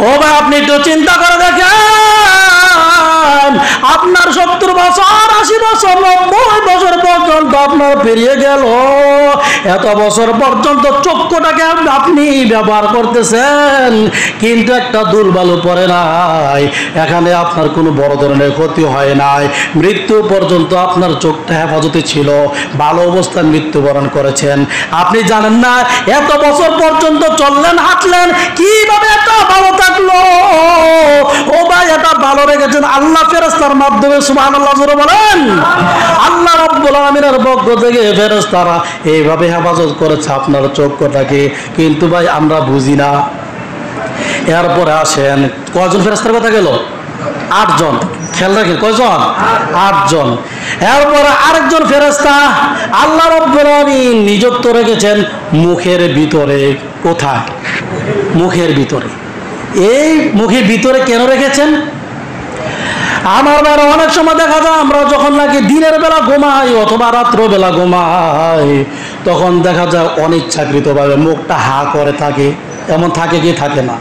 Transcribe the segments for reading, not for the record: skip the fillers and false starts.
ও ভাই, আপনি একটু চিন্তা করে দেখেন, আপনার 70 বছর, 80 বছর, 90 বছর পর্যন্ত আপনার পেরিয়ে গেল, এত বছর পর্যন্ত চক্ষুটাকে আপনি ব্যবহার করতেছেন, কিন্তু একটা দুর্বল পড়ে নাই, এখানে আপনার কোনো বড় ধরনের ক্ষতি হয় নাই, মৃত্যু পর্যন্ত আপনার চোখটা হেফাজতে ছিল, ভালো অবস্থায় মৃত্যুবরণ করেছেন। আপনি জানেন না এত বছর পর্যন্ত চললেন, হাঁটলেন, কিভাবে এত ভালো থাকলো? ও ভাই, এটা ভালো রেখেছেন আল্লাহ ফেরেশতার মাধ্যমে। সুবহানাল্লাহ জোরে বলেন। আল্লাহ রাব্বুল আলামিনের পক্ষ থেকে ফেরেশতারা এইভাবে হেফাজত করেছে আপনার চক্ষুটাকে, কিন্তু ভাই আমরা বুঝি না। এরপরে আসেন, কয়জন ফেরেশতার কথা গেল? 8 জন। খেয়াল রাখেন, কয়জন? 8 জন। এরপরে আরেকজন ফেরেশতা আল্লাহ রাব্বুল আলামিন নিযুক্ত রেখেছেন মুখের ভিতরে। কোথায়? মুখের ভিতরে। এই মুখের ভিতরে কেন রেখেছেন? আমার বেলা অনেক সময় দেখা যায় আমরা যখন নাকি দিনের বেলা ঘুমাই অথবা রাত্রবেলা ঘুমাই, তখন দেখা যায় অনিচ্ছাকৃতভাবে মুখটা হা করে থাকে। এমন থাকে কি থাকে না?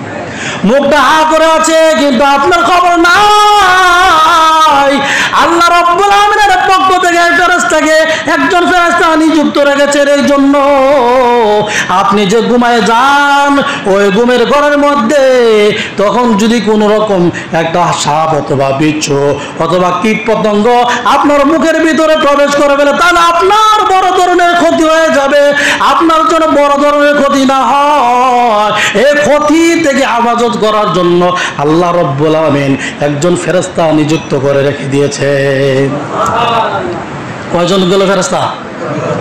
মুখটা হা করে আছে, কিন্তু আপনার খবর নাই। আল্লাহ রাব্বুল আলামিনের পক্ষ থেকে ফেরেশতাকে একজন ফেরেশতা নিযুক্ত রেখেছেন এই জন্য, আপনি যে ঘুমায় যান ওই ঘুমের ঘরের মধ্যে তখন যদি কোনো রকম একটা সাপ অথবা বিচ্ছু অথবা কীট পতঙ্গ আপনার মুখের ভিতরে প্রবেশ করে ফেলে, তাহলে আপনার বড় ধরনের ক্ষতি হয়ে যাবে। আপনার জন্য বড় ধরনের ক্ষতি না হয়, এই ক্ষতি থেকে হেফাজত করার জন্য আল্লাহ রাব্বুল আলামিন একজন ফেরেশতা নিযুক্ত করে রেখে দিয়েছেন। কয়জন গেল ফেরেশতা?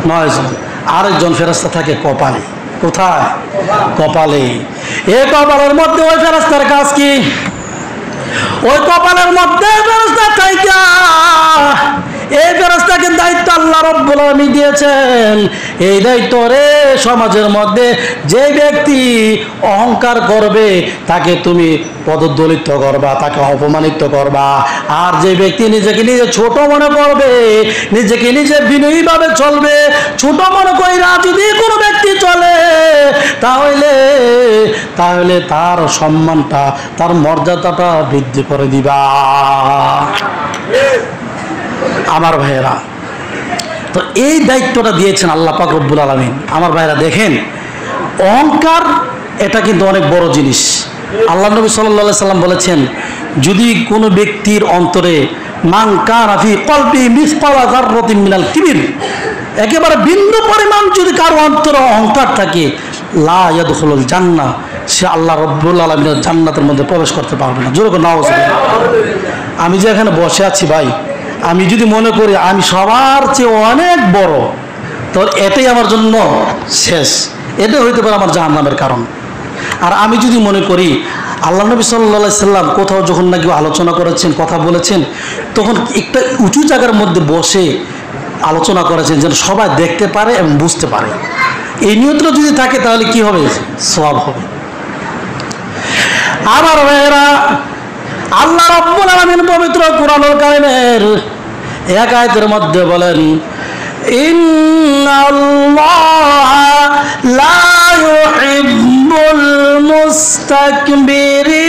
9 জন। আরেকজন ফেরেশতা থাকে কপালে। কোথায়? কপালে। এই কপালের মধ্যে ওই ফেরেশতার কাজ কি? ওই কপালের মধ্যে ফেরেশতা থাইকা এই ফেরেশতাকে দায়িত্ব আল্লাহ রাব্বুল আলামিন দিয়েছেন। এই দায়িত্ব রে সমাজের মধ্যে যে ব্যক্তি অহংকার করবে তাকে তুমি পদদলিত করবা, তাকে অপমানিত করবা। আর যে ব্যক্তি নিজেকে নিজে ছোট মনে করবে, নিজেকে নিজে বিনয়ীভাবে চলবে, ছোট মনে কইরা যদি কোনো ব্যক্তি চলে তাহলে তার সম্মানটা, তার মর্যাদাটা বৃদ্ধি করে দিবা। আমার ভাইয়েরা, তো এই দায়িত্বটা দিয়েছেন আল্লাহ পাক রব্বুল আলামিন। আমার ভাইয়েরা দেখেন, অহংকার এটা কিন্তু অনেক বড় জিনিস। আল্লাহ নবী সাল্লাল্লাহু আলাইহি সাল্লাম বলেছেন, যদি কোনো ব্যক্তির অন্তরে মান কানা ফি কলবি মিসকালা যাররাতিন মিনাল কিবির, একেবারে বিন্দু পরিমাণ যদি কারো অন্তরে অহংকার থাকে, লা ইয়াদখুলুল জান্নাহ, সে আল্লাহ রাব্বুল আলামিনের জান্নাতের মধ্যে প্রবেশ করতে পারবে না। জোরে করে নাউজুবিল্লাহ। আমি যে এখানে বসে আছি ভাই, আমি যদি মনে করি আমি সবার চেয়ে অনেক বড়, তো এটাই আমার জন্য শেষ, এটা হইতে পারে আমার জাহান্নামের কারণ। আর আমি যদি মনে করি আল্লাহ নবী সাল্লাল্লাহু আলাইহি সাল্লাম কোথাও যখন নাকি আলোচনা করেছেন, কথা বলেছেন, তখন একটা উঁচু জায়গার মধ্যে বসে আলোচনা করেছেন যেন সবাই দেখতে পারে এবং বুঝতে পারে, এই নিয়তটা যদি থাকে তাহলে কি হবে? সওয়াব হবে। আমার ভাইয়েরা, আল্লাহ রাব্বুল আলামিন পবিত্র কুরআনুল কারীমের এক আয়াতের মধ্যে বলেন, ইন্নাল্লাহা লা ইউহিব্বুল মুস্তাকবিরিন।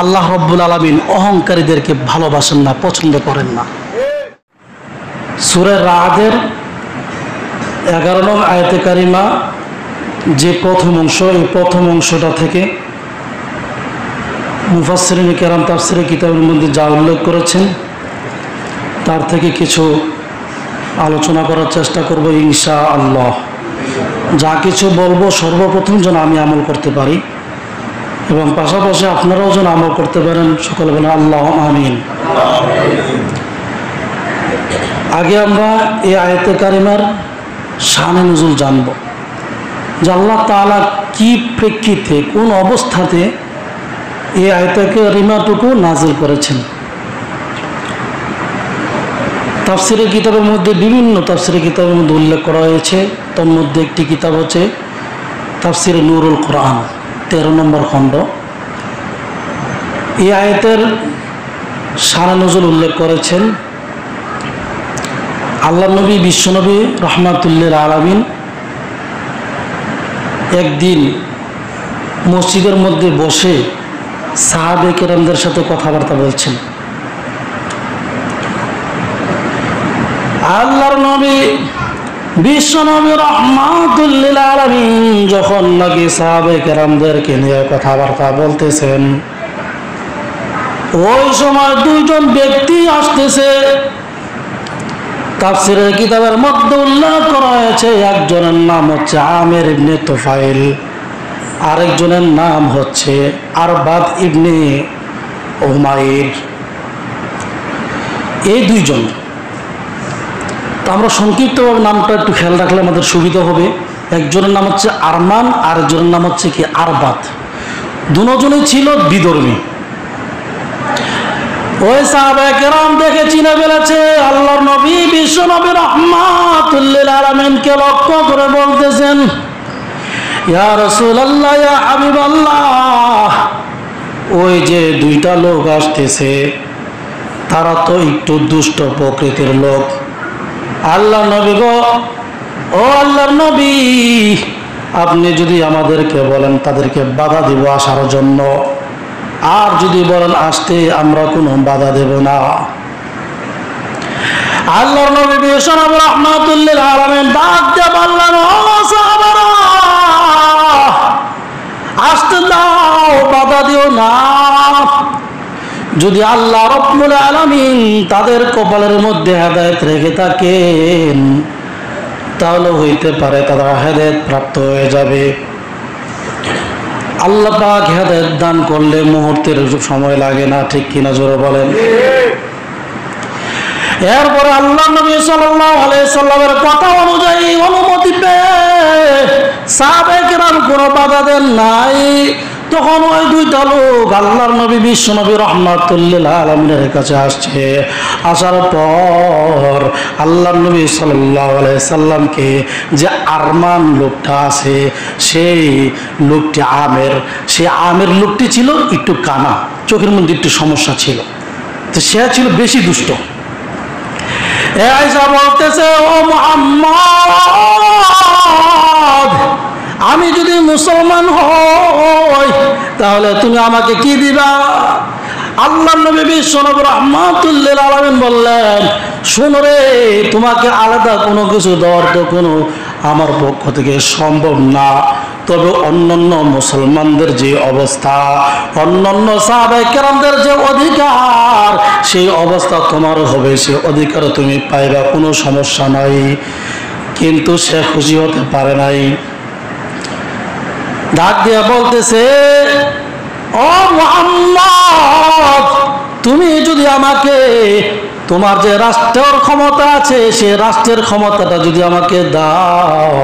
আল্লাহ রাব্বুল আলামিন অহংকারীদেরকে ভালোবাসেন না, পছন্দ করেন না। সূরা রাদের 11 নং আয়াতে কারিমা যে প্রথম অংশ, এই প্রথম অংশটা থেকে মুফাসসিরিন কেরাম তাফসীরে কিতাবের মধ্যে যা উল্লেখ করেছেন তার থেকে কিছু আলোচনা করার চেষ্টা করব ইনশাআল্লাহ। যা কিছু বলবো সর্বপ্রথম যেন আমি আমল করতে পারি এবং পাশাপাশি আপনারাও যেন আমল করতে পারেন। সকলে বলেন আল্লাহ আমিন। আগে আমরা এই আয়াতে কারিমার শানে নুজুল জানব, যে আল্লাহ তাআলা কি প্রেক্ষিতে, কোন অবস্থাতে এই আয়াতে কারিমাটুকু নাজিল করেছেন। তাফসীরের কিতাবের মধ্যে, বিভিন্ন তাফসীরের কিতাবের মধ্যে উল্লেখ করা হয়েছে। তার মধ্যে একটি কিতাব হচ্ছে তাফসীরে নূরুল কোরআন, 13 নম্বর খণ্ড। এই আয়াতের শানে নুজুল উল্লেখ করেছেন আল্লাহ নবী বিশ্বনবী রহমাতুল্লিল আলামিন একদিন মসজিদের মধ্যে বসে সাহাবে কেরামদের সাথে কথাবার্তা বলছেন। আল্লাহর নবী বিশ্বনবী রহমাতুল্লিল আলামিন যখন নাকি সাহাবে কেরামদেরকে নিয়ে কথাবার্তা বলতেছেন, ওই সময় দুইজন ব্যক্তি আসতেছে। তাফসীরের কিতাবের মধ্যে উল্লেখ করা হয়েছে, একজনের নাম হচ্ছে আমির ইবনে তুফাইল, আরেকজনের নাম হচ্ছে আরবাদ ইবনে উমাইর। এই দুইজন, তো আমরা সংক্ষিপ্তভাবে নামটা একটু খেয়াল রাখলে আমাদের সুবিধা হবে। একজনের নাম হচ্ছে আরমান, আরেকজনের নাম হচ্ছে কি আরবাদ। দুজনেই ছিল বিধর্মী। ওই সাহাবা কেরাম দেখে চিনে ফেলেছে। আল্লাহর নবী বিশ্ব নবী রহমাতুল্লিল আলামিনকে লক্ষ্য করে বলতেছেন, ইয়া রাসূলুল্লাহ, ইয়া হাবিবাল্লাহ, ওই যে দুইটা লোক আসতেছে তারা তো একটু দুষ্ট প্রকৃতির লোক। আল্লাহ নবী গো, ও আল্লাহর নবী, আপনি যদি আমাদেরকে বলেন তাদেরকে বাধা দিব আসার জন্য, আর যদি বলেন আসতে, আমরা কোনো বাধা দেব না। আল্লাহর নবী বিশ্বনবী রাহমাতুল্লিল আলামিন ডাক দিয়ে বললেন, ও সাহাবারা, আসতে দাও, বাধা দিও না। যদি আল্লাহ রাব্বুল আলামিন তাদের কপালের মধ্যে হেদায়েত রেখে থাকেন, তাহলে হইতে পারে তারা হেদায়েত প্রাপ্ত হয়ে যাবে। আল্লাহ পাক হেদায়েত দান করলে মুহূর্তের সময় লাগে না, ঠিক কিনা জোরে বলেন। এরপরে আল্লাহ নবী সাল্লাল্লাহু আলাইহি সাল্লামের কথা অনুযায়ী অনুমতি পেয়ে সাহাবায়ে কেরাম কোনো বাধা দেন নাই। তখন ওই দুইটা লোক আল্লাহর নবী বিশ্ব নবী রহমাতুল্লিল আলামিনের কাছে আসছে। আসার পর আল্লাহর নবী সাল্লাল্লাহু আলাইহি সাল্লামকে যে আরমান লোকটা আছে, সেই লোকটি আমের, সেই আমের লোকটি ছিল একটু কানা, চোখের মধ্যে একটু সমস্যা ছিল, তো সে ছিল বেশি দুষ্ট। আয়েশা বলতেছে, ও মুহাম্মদ, আমি যদি মুসলমান হই তাহলে তুমি আমাকে কি দিবা? আল্লাহর নবী বিশ্বনবী রাহমাতুল্লিল আলামিন বললেন, শোনো রে, তোমাকে আলাদা কোনো কিছু দেওয়ার তো কোনো আমার পক্ষ থেকে সম্ভব না। তবে অন্যান্য মুসলমানদের যে অবস্থা, অন্যান্য সাহাবায়ে কেরামদের যে অধিকার, সেই অবস্থা তোমার হবে, সে অধিকার তুমি পাইবা, কোনো সমস্যা নাই। কিন্তু সে খুশি হতে পারে নাই। ডাক দিয়া বলতেছে, ও মুহাম্মদ, তুমি যদি আমাকে তোমার যে রাষ্ট্রের ক্ষমতা আছে, সে রাষ্ট্রের ক্ষমতাটা যদি আমাকে দাও,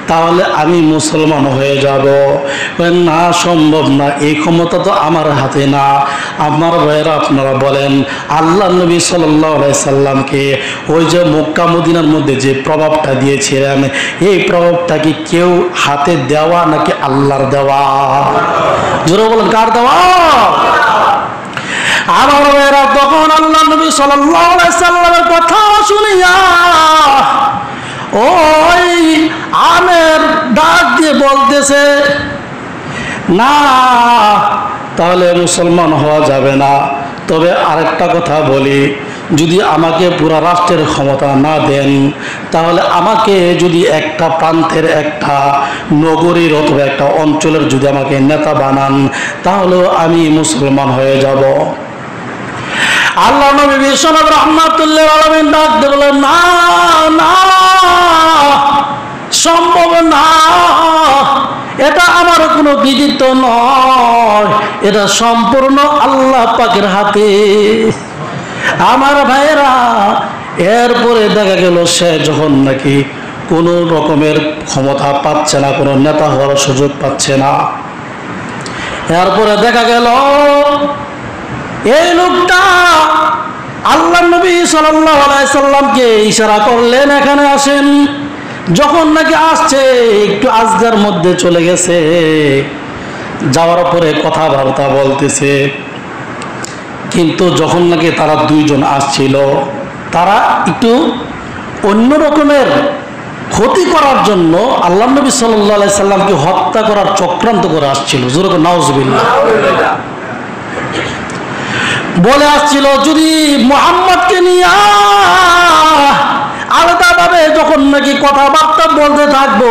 তাহলে আমি মুসলমান হয়ে যাব। না, সম্ভব না, এই ক্ষমতা তো আমার হাতে না। আমার ভাইয়েরা, আপনারা বলেন, আল্লাহ নবী সাল্লাল্লাহু আলাইহি সাল্লামকে ওই যে মক্কা মদিনার মধ্যে যে প্রভাবটা দিয়েছিলেন, এই প্রভাবটা কি কেউ হাতে দেওয়া নাকি আল্লাহর দেওয়া? জোরে বলেন, কার দেওয়া? আমার ভাইয়েরা, তখন আল্লাহ নবী সাল্লাল্লাহু আলাইহি সাল্লামের কথা শুনিয়া ওই আমের ডাক দিয়ে বলতেছে, না, তাহলে মুসলমান হওয়া যাবে না। তবে আরেকটা কথা বলি, যদি আমাকে পুরা রাষ্ট্রের ক্ষমতা না দেন, তাহলে আমাকে যদি একটা প্রান্তের, একটা নগরীর অথবা একটা অঞ্চলের যদি আমাকে নেতা বানান, তাহলেও আমি মুসলমান হয়ে যাব। আল্লাহ নবী বিশ্বনবী রাহমাতুল্লিল আলামিন ডাক দিয়ে বলেন, না না, সম্ভব না, এটা আমার কোনো কৃতিত্ব নয়, এটা সম্পূর্ণ আল্লাহ পাকের হাতে। আমার ভাইয়েরা, এরপরে দেখা গেল সে যখন নাকি কোনো রকমের ক্ষমতা পাচ্ছে না, কোনো নেতা হওয়ার সুযোগ পাচ্ছে না, এরপরে দেখা গেল এই লোকটা আল্লাহ নবী সাল্লাল্লাহু আলাইহি সাল্লামকে ইশারা করলেন, এখানে আসেন। যখন নাকি আসছে, একটু আজগার মধ্যে চলে গেছে, যাওয়ার পরে কথাবার্তা বলতেছে। কিন্তু যখন নাকি তারা দুইজন আসছিল, তারা একটু অন্য রকমের ক্ষতি করার জন্য আল্লাহ নবী সাল্লাল্লাহু আলাইহি সাল্লামকে হত্যা করার চক্রান্ত করে আসছিল। জোরে করে নাউজুবিল্লাহ। বলে আসছিল যদি মুহাম্মদকে নিয়ে আলাদাভাবে যখন নাকি কথাবার্তা বলতে থাকবো,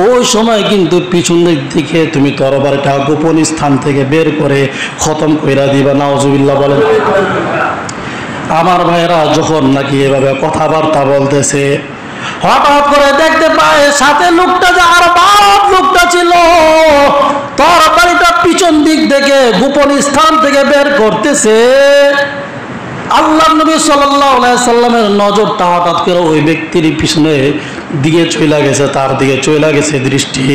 ওই সময় কিন্তু পিছন দিক থেকে তুমি তরবারিটা গোপন স্থান থেকে বের করে খতম কইরা দিবা। নাউজুবিল্লাহ বলেন। আমার ভাইয়েরা যখন নাকি এভাবে কথাবার্তা বলতেছে, হঠাৎ করে দেখতে পায় সাথে লোকটা যে আর বাপ লোকটা ছিল তরবারিটা পিছন দিক থেকে গোপন স্থান থেকে বের করতেছে। আল্লাহ নবী সাল্লাল্লাহু আলাইহি সাল্লামের নজরটা হঠাৎ করে ওই ব্যক্তির পিছনে দিকে চলে গেছে, তার দিকে চলে গেছে দৃষ্টি।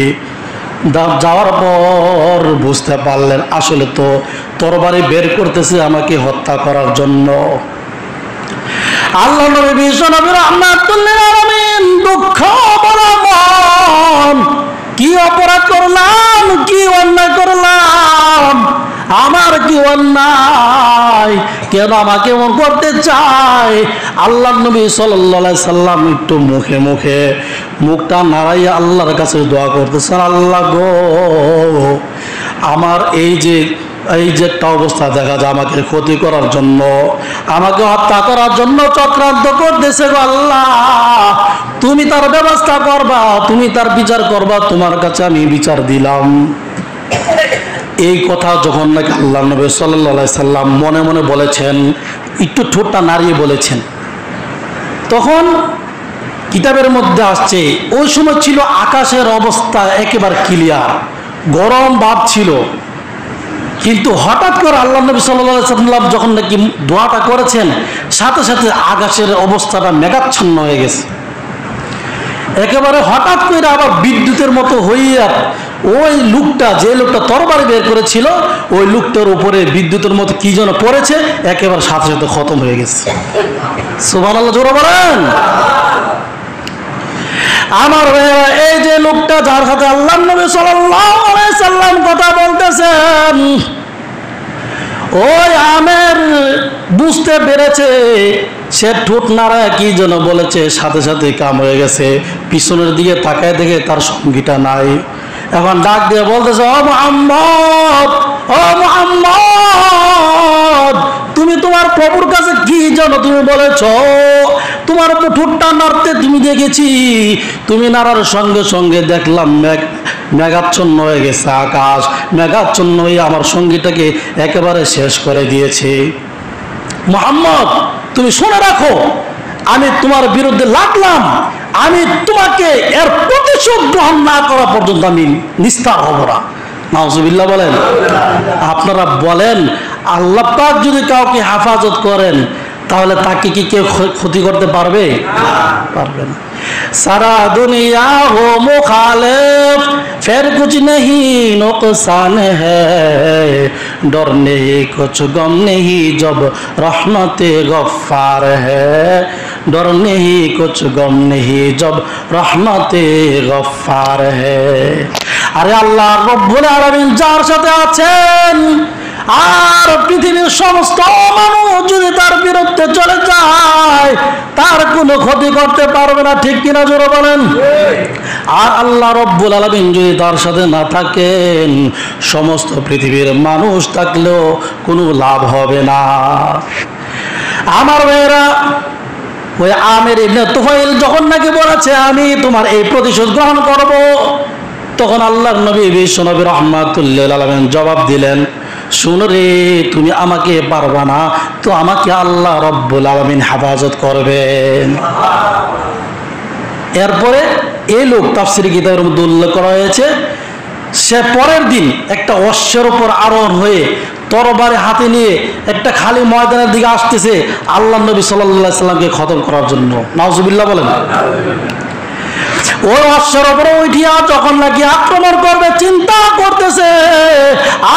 যাওয়ার পর বুঝতে পারলেন আসলে তো তরবারি বের করতেছে আমাকে হত্যা করার জন্য। আল্লাহ নবী বিশ্ব নবী রাহমাতুল লিল আলামিন দুঃখ ভরা মন, কি অপরাধ করলাম, কি অন্যায় করলাম, আমার কি অন্যায়, কেন আমাকে এমন করতে চায়? আল্লাহ নবী সাল্লাল্লাহু আলাইহি সাল্লাম একটু মুখে মুখে মুখটা নাড়াইয়া আল্লাহর কাছে দোয়া করতেছেন, আল্লাহ গো আমার এই যে একটা অবস্থা দেখা যায় আমাকে ক্ষতি করার জন্য, আমাকে হত্যা করার জন্য চক্রান্ত করতেছে গো আল্লাহ, তুমি তার ব্যবস্থা করবা, তুমি তার বিচার করবা, তোমার কাছে আমি বিচার দিলাম। এই কথা যখন নাকি আল্লাহ নবী সাল্লাল্লাহু আলাইহি সাল্লাম মনে মনে বলেছেন, একটু ঠোঁটটা নাড়িয়ে বলেছেন, তখন কিতাবের মধ্যে আসছে ওই সময় ছিল আকাশের অবস্থা একেবারে ক্লিয়ার, গরম ভাব ছিল। কিন্তু হঠাৎ করে আল্লাহ নবী সাল্লাল্লাহু আলাইহি সাল্লাম যখন নাকি দোয়াটা করেছেন, সাথে সাথে আকাশের অবস্থাটা মেঘাচ্ছন্ন হয়ে গেছে। একেবারে হঠাৎ করে আবার বিদ্যুতের মতো হইয়া ওই লোকটা, যে লোকটা তরবারি বের করেছিল, ওই লোকটার উপরে বিদ্যুতের মতো কি যেন পড়েছে, একেবারে সাথে সাথে খতম হয়ে গেছে। সুবহানাল্লাহ জোরে বলেন। আমার এই যে লোকটা যার সাথে আল্লাহ নবী সাল্লাল্লাহু আলাইহি সাল্লাম কথা বলতেছেন, ওই আমের বুঝতে পেরেছে, সে ঠোঁট নাড়ায় কি যেন বলেছে, সাথে সাথে কাম হয়ে গেছে। পিছনের দিকে তাকায় দেখে তার সঙ্গীটা নাই। এখন ডাক দিয়ে বলতেছে, ও মুহাম্মদ, ও মুহাম্মদ, তুমি তোমার প্রভুর কাছে কি যেন তুমি বলেছ, তোমার ঠোঁটটা নাড়তে তুমি দেখেছি, তুমি নাড়ার সঙ্গে সঙ্গে দেখলাম মেঘাচ্ছন্ন হয়ে গেছে আকাশ, মেঘাচ্ছন্ন হয়ে আমার সঙ্গীটাকে একেবারে শেষ করে দিয়েছে। মুহাম্মদ তুমি শুনে রাখো, আমি তোমার বিরুদ্ধে লাগলাম, আমি তোমাকে এর প্রতিশোধ গ্রহণ না করা পর্যন্ত আমি নিস্তার হব না। নাউজুবিল্লাহ বলেন। আপনারা বলেন, আল্লাহ পাক যদি কাউকে হেফাজত করেন তাহলে তাকে কি কেউ ক্ষতি করতে পারবে? পারবে না। সারা দুনিয়া হো মুখালিফ ফির কুছ নেহি নুকসান হ্যায়, ডর নেহি কুছ গম নেহি জব রহমতে গফফার হ্যায়, ডর নেহি কুছ গম নেহি জব রহমতে গফফার হ্যায়। আরে আল্লাহ রব্বুল আলামিন যার সাথে আছেন, আর পৃথিবীর সমস্ত মানুষ যদি তার বিরুদ্ধে চলে যায়, তার কোনো ক্ষতি করতে পারবে না। ঠিক কিনা জোরে বলেন। আর আল্লাহ রব্বুল আলামিন যদি তার সাথে না থাকেন, সমস্ত পৃথিবীর মানুষ থাকলেও কোনো লাভ হবে না। আমার ভাইয়েরা, ওই আমির ইবনে তুফাইল যখন নাকি বলেছে আমি তোমার এই প্রতিশোধ গ্রহণ করব, তখন আল্লাহর নবী বিশ্ব নবী রাহমাতুল লিল আলামিন জবাব দিলেন, শুনো রে, তুমি আমাকে পারবা না, তো আমাকে আল্লাহ রব্বুল আলামিন হেফাজত করবেন। এরপরে এই লোক তাফসীর কিতাবের মধ্যে উল্লেখ করা হয়েছে, সে পরের দিন একটা অশ্বের উপর আরোহণ হয়ে তরবারি হাতে নিয়ে একটা খালি ময়দানের দিকে আসতেছে আল্লাহ নবী সাল্লাল্লাহু আলাইহি সাল্লামকে খতম করার জন্য। নাউজুবিল্লাহ বলেন। ওই অশ্বের উপরে উঠিয়া যখন নাকি আক্রমণ করবে চিন্তা করতেছে,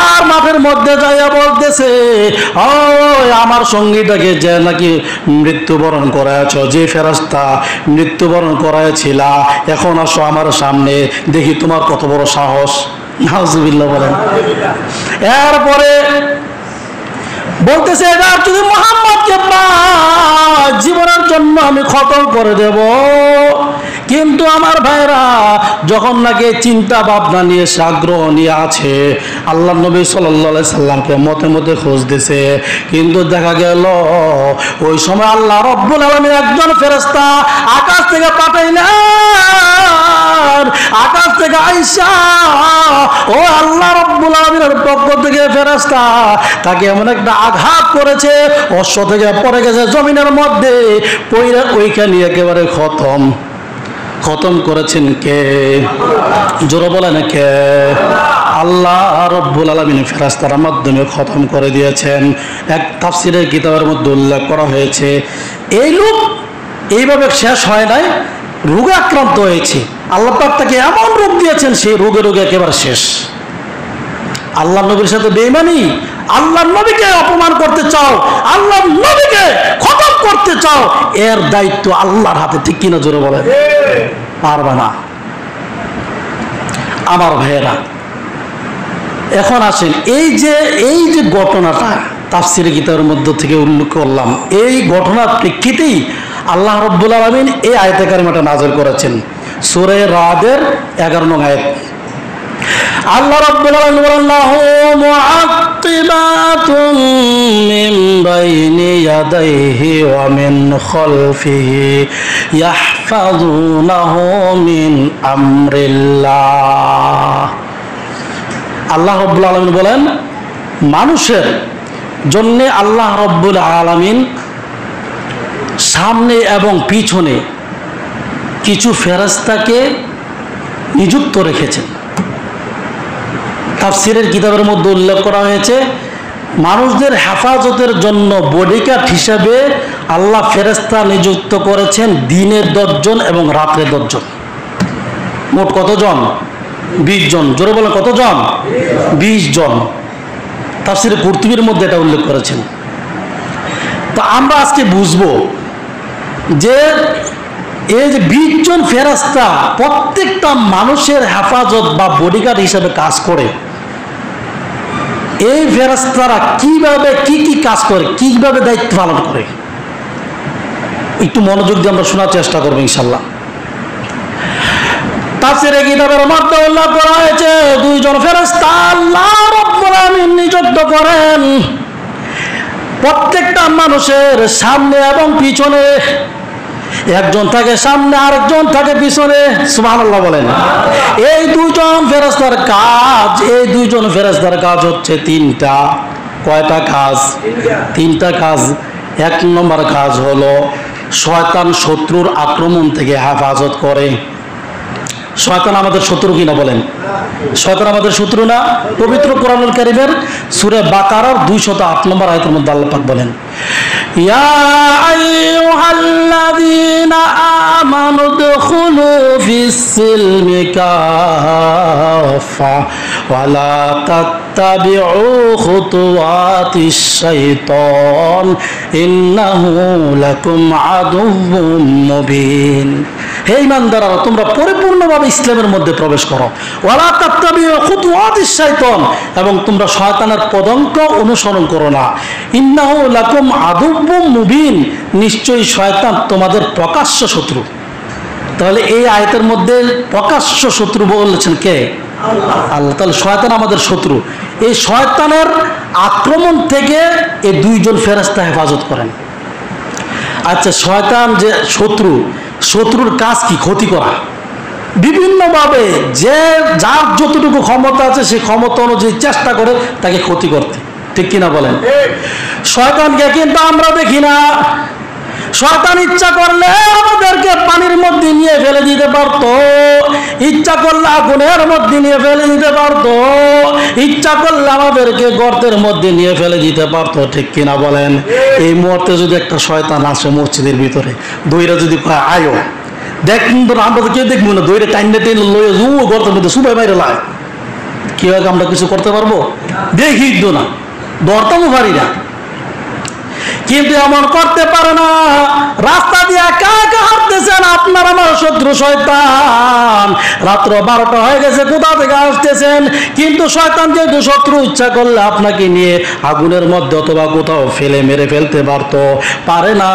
আর মাঠের মধ্যে যাইয়া বলতেছে, ও আমার সঙ্গীটাকে যে নাকি মৃত্যুবরণ করাইছ, যে ফেরেশতা মৃত্যুবরণ করাইছিল, এখন আসো আমার সামনে, দেখি তোমার কত বড় সাহস। নাউজুবিল্লাহ বলেন। এরপরে বলতেছে এটা যদি মুহাম্মদকে পাই জীবনের জন্য আমি খতম করে দেব। কিন্তু আমার ভাইরা যখন নাকি চিন্তা ভাবনা নিয়ে আগ্রহ নিয়ে আছে, আল্লাহ নবী সাল্লাল্লাহু আলাইহি সাল্লামকে মতে মতে খোঁজ দিছে, কিন্তু দেখা গেল ওই সময় আল্লাহ রব্বুল আলামিন একজন ফেরেশতা আকাশ থেকে পাঠাইলেন। আকাশ থেকে আইসা ও আল্লাহ রব্বুল আলামিনের পক্ষ থেকে ফেরেশতা তাকে এমন একটা আঘাত করেছে, অশ্ব থেকে পড়ে গেছে জমিনের মধ্যে, পইরা ওইখানে একেবারে খতম করেছেন কে? জোরে বলেন কে? আল্লাহ রব্বুল আলামিন ফেরেশতার মাধ্যমে খতম করে দিয়েছেন। এক তাফসীরের কিতাবের মধ্যে উল্লেখ করা হয়েছে এই লোক এইভাবে শেষ হয় নাই, রোগে আক্রান্ত হয়েছে, আল্লাহ পাক তাকে এমন রোগ দিয়েছেন সেই রোগে একেবারে শেষ। আল্লাহ নবীর সাথে বেঈমানি, আল্লাহ নবীকে অপমান করতে চাও, আল্লাহ নবীকে খতম করতে চাও, এর দায়িত্ব আল্লাহর হাতে, ঠিক কিনা জোরে বলেন? পারবে না। আমার ভাইয়েরা এখন আসেন, এই যে ঘটনাটা তাফসীরে কিতাবের মধ্য থেকে উল্লেখ করলাম, এই ঘটনার প্রেক্ষিতেই আল্লাহ রাব্বুল আলামিন এই আয়াতে কারিমাটা নাযিল করেছেন। সূরা রাদের 11 নং আয়াত। আল্লাহ রাব্বুল আলামিন বলেন লাহু মুআক্কিবাতুম মিন বাইনি ইয়াদাইহি ওয়া মিন খালফিহি ইয়াহফাযুনাহু মিন আমরিল্লাহ। আল্লাহ রাব্বুল আলামিন বলেন মানুষের জন্য আল্লাহ রাব্বুল আলামিন সামনে এবং পিছনে কিছু ফেরেশতাকে নিযুক্ত রেখেছেন। তাফসীরের কিতাবের মধ্যে উল্লেখ করা হয়েছে মানুষদের হেফাজতের জন্য বডিগার্ড হিসাবে আল্লাহ ফেরেশতা নিযুক্ত করেছেন দিনের 10 জন এবং রাতের 10 জন। মোট কতজন? 20 জন। জোরে বলেন কতজন? 20 জন। তাফসীরে কুরতুবীর মধ্যে এটা উল্লেখ করেছেন। তো আমরা আজকে বুঝবো যে এই যে 20 জন ফেরেশতা প্রত্যেকটা মানুষের হেফাজত বা বডিগার্ড হিসেবে কাজ করে। এই ফেরেশতারা কিভাবে কি কাজ করে, কিভাবে দায়িত্ব পালন করে, একটু মনোযোগ দিয়ে আমরা শোনার চেষ্টা করবো ইনশাল্লাহ। তাফসীরে কিতাবের মধ্যে উল্লেখ করা হয়েছে 2 জন ফেরেশতা আল্লাহ রাব্বুল আলামিন নিযুক্ত করেন প্রত্যেকটা মানুষের সামনে এবং পিছনে। একজন থাকে সামনে, আরেকজন থাকে পিছনে। সুবহানাল্লাহ বলেন। এই 2 জন ফেরেশতার কাজ, এই 2 জন ফেরেশতার কাজ হচ্ছে 3টা। কয়টা কাজ? 3টা কাজ। 1 নম্বর কাজ হলো শয়তান শত্রুর আক্রমণ থেকে হেফাজত করে। শয়তান আমাদের শত্রু কিনা বলেন? শয়তান আমাদের শত্রু না? পবিত্র কোরআনুল কারীমের সূরা বাকারার 208 নম্বর আয়াতের মধ্যে আল্লাহ পাক বলেন ইয়া আইয়ুহাল্লাযীনা আমানু দুখুলু ফিস-সিলমি কাফা ওয়া লা তাত্তাবিউ খুতুওয়াতিশ শাইতান ইন্নাহু লাকুম আদুউম মুবিন। হে ঈমানদাররা, তোমরা পরিপূর্ণভাবে ইসলামের মধ্যে প্রবেশ করো। ওয়ালা তাত্তাবিউ খুতুওয়াতিশ শাইতান, এবং তোমরা শয়তানের পদাঙ্ক অনুসরণ করো না। ইন্নাহু লাকুম আদুউম মুবিন, নিশ্চয়ই শয়তান তোমাদের প্রকাশ্য শত্রু। তাহলে এই আয়াতের মধ্যে প্রকাশ্য শত্রু বলেছেন কে? আল্লাহ। তাহলে শয়তান আমাদের শত্রু। এই শয়তানের আক্রমণ থেকে এই 2 জন ফেরেশতা হেফাজত করেন। আচ্ছা, শয়তান যে শত্রুর কাজ কি? ক্ষতি করা। বিভিন্নভাবে যার যতটুকু ক্ষমতা আছে সেই ক্ষমতা অনুযায়ী চেষ্টা করে তাকে ক্ষতি করতে, ঠিক কিনা বলেন? শয়তানকে কিন্তু আমরা দেখি না। শয়তান ইচ্ছা করলে আমাদেরকে পানির মধ্যে নিয়ে ফেলে দিতে পারত, ইচ্ছা করলে আগুনের মধ্যে নিয়ে ফেলে দিতে পারত, ইচ্ছা করলে আমাদেরকে গর্তের মধ্যে নিয়ে ফেলে দিতে পারত, ঠিক কিনা বলেন? এই মুহূর্তে যদি একটা শয়তান আসে মসজিদের ভিতরে, দইরা যদি কয় আয়ো, দেখ আমরা তো কেউ দেখবো না, দইরে টাইনে টেনে লয়ে গর্তের মধ্যে সুবাই বাইরে লায়, কি হয়? আমরা কিছু করতে পারবো? দেখি তো না, ধরতামও পারি না। কিন্তু এমন করতে পারে না। রাস্তা দিয়ে একা একা হাঁটতেছেন, আপনার আমার শত্রু শয়তান। রাত্র 12টা হয়ে গেছে, কোথা থেকে আসতেছেন, কিন্তু শয়তান যেহেতু শত্রু, ইচ্ছা করলে আপনাকে নিয়ে আগুনের মধ্যে অথবা কোথাও ফেলে মেরে ফেলতে পারে না।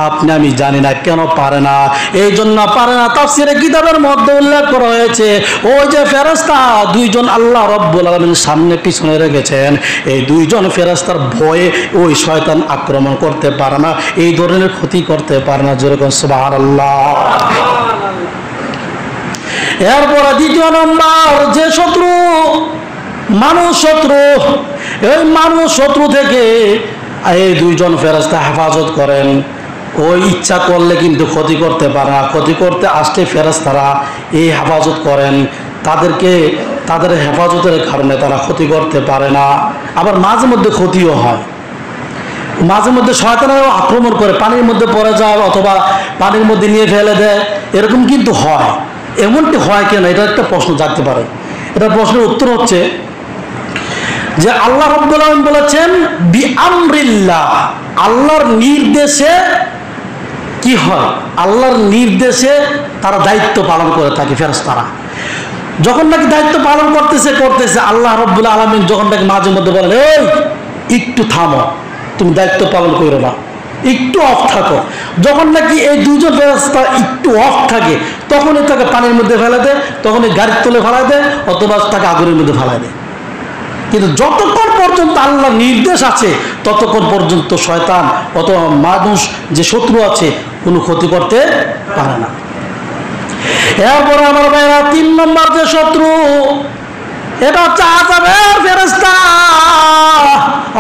আপনি আমি জানি না কেন পারে না, এই জন্য পারে না। তাফসীরে কিতাবের মধ্যে উল্লেখ করা হয়েছে, ওই যে ফেরেশতা দুইজন আল্লাহ রাব্বুল আলামিন সামনে পিছনে রেখেছেন, এই দুইজন ফেরেশতার ভয়ে ওই শয়তান আক্রমণ করতে পারে না, এই ধরনের ক্ষতি করতে পারে না। যেরকম সুবহানাল্লাহ। এরপরে দ্বিতীয় নম্বর যে শত্রু, মানুষ শত্রু। এই মানুষ শত্রু থেকে এই দুইজন ফেরেশতা হেফাজত করেন। ওই ইচ্ছা করলে কিন্তু ক্ষতি করতে পারে না, ক্ষতি করতে আসলে ফেরেশতারা এই হেফাজত করেন, তাদেরকে তাদের হেফাজতের কারণে তারা ক্ষতি করতে পারে না। আবার মাঝে মধ্যে ক্ষতিও হয়, মাঝে মধ্যে শয়তানেরও আক্রমণ করে, পানির মধ্যে পড়ে যায় অথবা পানির মধ্যে নিয়ে ফেলে দেয়, এরকম কিন্তু হয়। এমনটি হয় কেন, এটা একটা প্রশ্ন জাগতে পারে। এটা প্রশ্নের উত্তর হচ্ছে যে আল্লাহ রাব্বুল আলামিন বলেছেন বিআমরিল্লাহ, আল্লাহর নির্দেশে কি হয়, আল্লাহর নির্দেশে তারা দায়িত্ব পালন করে থাকে ফেরেশতারা। যখন নাকি দায়িত্ব পালন করতেছে আল্লাহ রাব্বুল আলামিন যখন নাকি মাঝে মধ্যে বলেন, এই একটু থামো, তুমি দায়িত্ব পালন করো না, একটু অফ থাকো। যখন নাকি এই দুজন ফেরেশতা একটু অফ থাকে, তখনই তাকে পানির মধ্যে ফেলে দেয়, তখনই গাড়ির তলে ফেলায় দেয়, অথবা তাকে আগুনের মধ্যে ফেলায় দেয়। কিন্তু যতক্ষণ পর্যন্ত আল্লাহ নির্দেশ আছে ততক্ষণ পর্যন্ত শয়তান অথবা মানুষ যে শত্রু আছে কোনো ক্ষতি করতে পারে না। এরপর আমার ভাইরা 3 নম্বর যে শত্রু, এটা হচ্ছে আযাবের ফেরেশতা।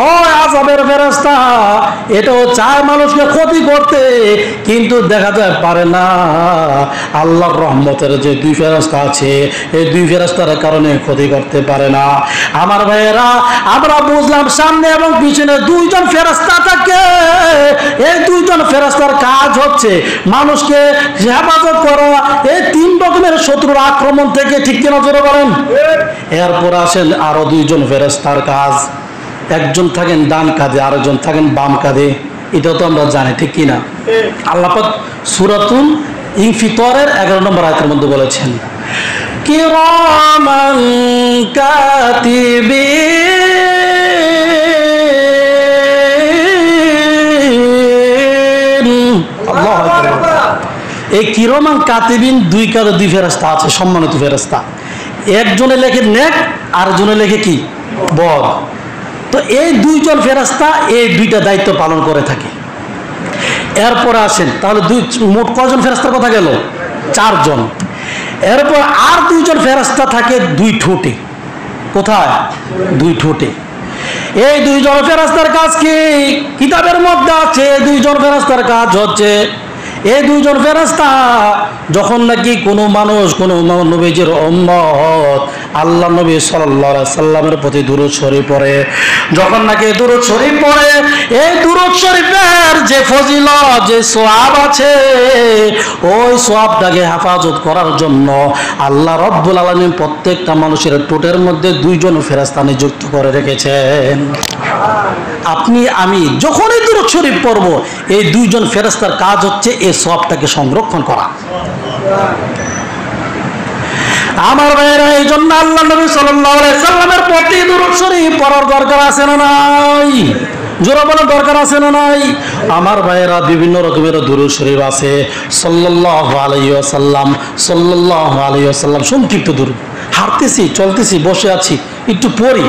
ও আযাবের ফেরেশতা, এটাও চায় মানুষকে ক্ষতি করতে, কিন্তু দেখা যায় পারে না। আল্লাহর রহমতের যে 2 ফেরেশতা আছে, এই 2 ফেরেশতার কারণে ক্ষতি করতে পারে না। আমার ভাইয়েরা, আমরা বুঝলাম সামনে এবং পিছনে 2 জন ফেরেশতা থাকে। এই 2 জন ফেরেশতার কাজ হচ্ছে মানুষকে হেফাজত করা এই 3 রকমের শত্রুর আক্রমণ থেকে। ঠিক কিনা জোরে বলেন। এরপর আসেন আরো 2 জন ফেরেশতার কাজ, একজন থাকেন ডান কাঁধে, আরেকজন থাকেন বাম কাঁধে। এটা তো আমরা জানি, ঠিক কিনা? আল্লাহ পাক সূরাতুল ইনফিতরের 11 নম্বর আয়াতের মধ্যে বলেছেন, কিরামান কাতিবিন। আল্লাহু আকবার। এই কিরামান কাতিবিন 2 কাঁধে 2 ফেরেশতা আছে, সম্মানিত ফেরেশতা। একজনে লেখে নেক, আরেকজনে লেখে কি বদ। তো এই 2 জন ফেরেশতা এই 2টা দায়িত্ব পালন করে থাকে। এরপর আসেন, তাহলে মোট কয়জন ফেরেশতার কথা গেল? 4 জন। এরপর আর 2 জন ফেরেশতা থাকে 2 ঠোঁটে। কোথায়? 2 ঠোঁটে। এই 2 জন ফেরেশতার কাজ কি? কিতাবের মধ্যে আছে 2 জন ফেরেশতার কাজ হচ্ছে, এই 2 জন ফেরেশতা যখন নাকি কোনো মানুষ, কোনো নবীজির উম্মত আল্লাহ নবী সাল্লাল্লাহু আলাইহি সাল্লামের প্রতি দুরূদ শরীফ পড়ে, যখন নাকি দুরূদ শরীফ পড়ে, এই দুরূদ শরীফের যে ফজিলত, যে সওয়াব আছে, ওই সওয়াবটাকে হেফাজত করার জন্য আল্লাহ রাব্বুল আলামিন প্রত্যেকটা মানুষের ঠোঁটের মধ্যে 2 জন ফেরেশতা নিযুক্ত করে রেখেছেন। আপনি আমি যখনই দুরূদ শরীফ পড়ব, এই 2 জন ফেরেশতার কাজ হচ্ছে এই সওয়াবটাকে সংরক্ষণ করা। আমার ভাইয়েরা, এই জন্য আল্লাহ নবী সাল্লাল্লাহু আলাইহি সাল্লামের প্রতি দুরূদ শরীফ পড়ার দরকার আছে না নাই? জোরে বলে দরকার আছে না নাই? আমার ভাইয়েরা, বিভিন্ন রকমের দুরূদ শরীফ আছে। সাল্লাল্লাহু আলাইহি ওয়াসাল্লাম, সাল্লাল্লাহু আলাইহি ওয়াসাল্লাম, সংক্ষিপ্ত দুরূদ। হাঁটতেছি, চলতেছি, বসে আছি, একটু পড়ি।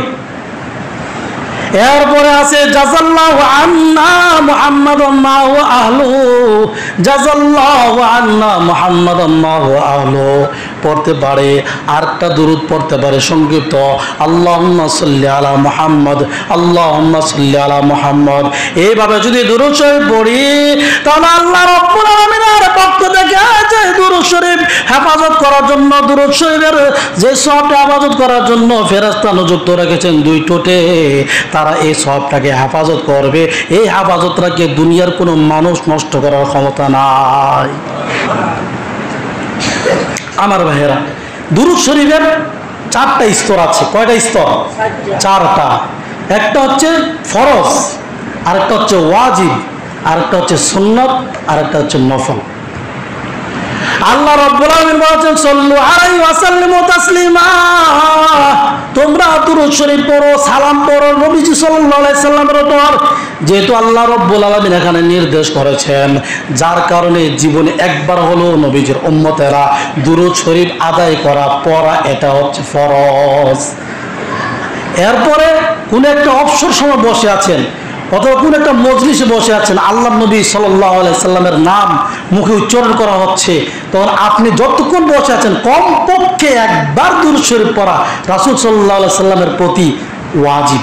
এরপরে আছে জাযাল্লাহু আন্না মুহাম্মাদান মা ওয়া আহলুহু, জাযাল্লাহু আন্না মুহাম্মাদান মা ওয়া আহলুহু পড়তে পারে। আরেকটা দুরূদ পড়তে পারে সংক্ষিপ্ত, আল্লাহুম্মা সাল্লি আলা মুহাম্মদ, আল্লাহুম্মা সাল্লি আলা মুহাম্মদ। এইভাবে যদি দুরূদ শরীফ পড়ি, তাহলে আল্লাহ রাব্বুল আলামিনের পক্ষ থেকে যে দুরূদ শরীফ হেফাজত করার জন্য, দুরূদ শরীফের যে সওয়াবটা হেফাজত করার জন্য ফেরেশতা নিযুক্ত রেখেছেন 2 ঠোঁটে, তারা এই সওয়াবটাকে হেফাজত করবে। এই হেফাজতটাকে দুনিয়ার কোনো মানুষ নষ্ট করার ক্ষমতা নাই। আমার ভাইয়েরা, দুরূদ শরীফের 4টা স্তর আছে। কয়টা স্তর? 4টা। একটা হচ্ছে ফরজ, আরেকটা হচ্ছে ওয়াজিব, আরেকটা হচ্ছে সুন্নত, আরেকটা হচ্ছে নফল। আল্লাহ রাব্বুল আলামিন বলেছেন সাল্লু আলাইহি ওয়া সাল্লিমু তাসলিমা, তোমরা দুরূদ শরীফ পড়ো, সালাম পড়ো নবীজি সাল্লাল্লাহু আলাইহি সাল্লামের উপর। যেহেতু আল্লাহ রাব্বুল আলামিন এখানে নির্দেশ করেছেন, যার কারণে জীবনে একবার হলো নবীজির উম্মতেরা দুরূদ শরীফ আদায় করা, পড়া, এটা হচ্ছে ফরজ। এরপরে কোন একটা অবসর সময় বসে আছেন অথবা কোন একটা মজলিসে বসে আছেন, আল্লাহ নবী সাল্লাল্লাহু আলাইহি সাল্লামের নাম মুখে উচ্চারণ করা হচ্ছে, তখন আপনি যতক্ষণ বসে আছেন কমপক্ষে একবার দুরূদ শরীফ পড়া রাসূল সাল্লাল্লাহু আলাইহি সাল্লামের প্রতি ওয়াজিব।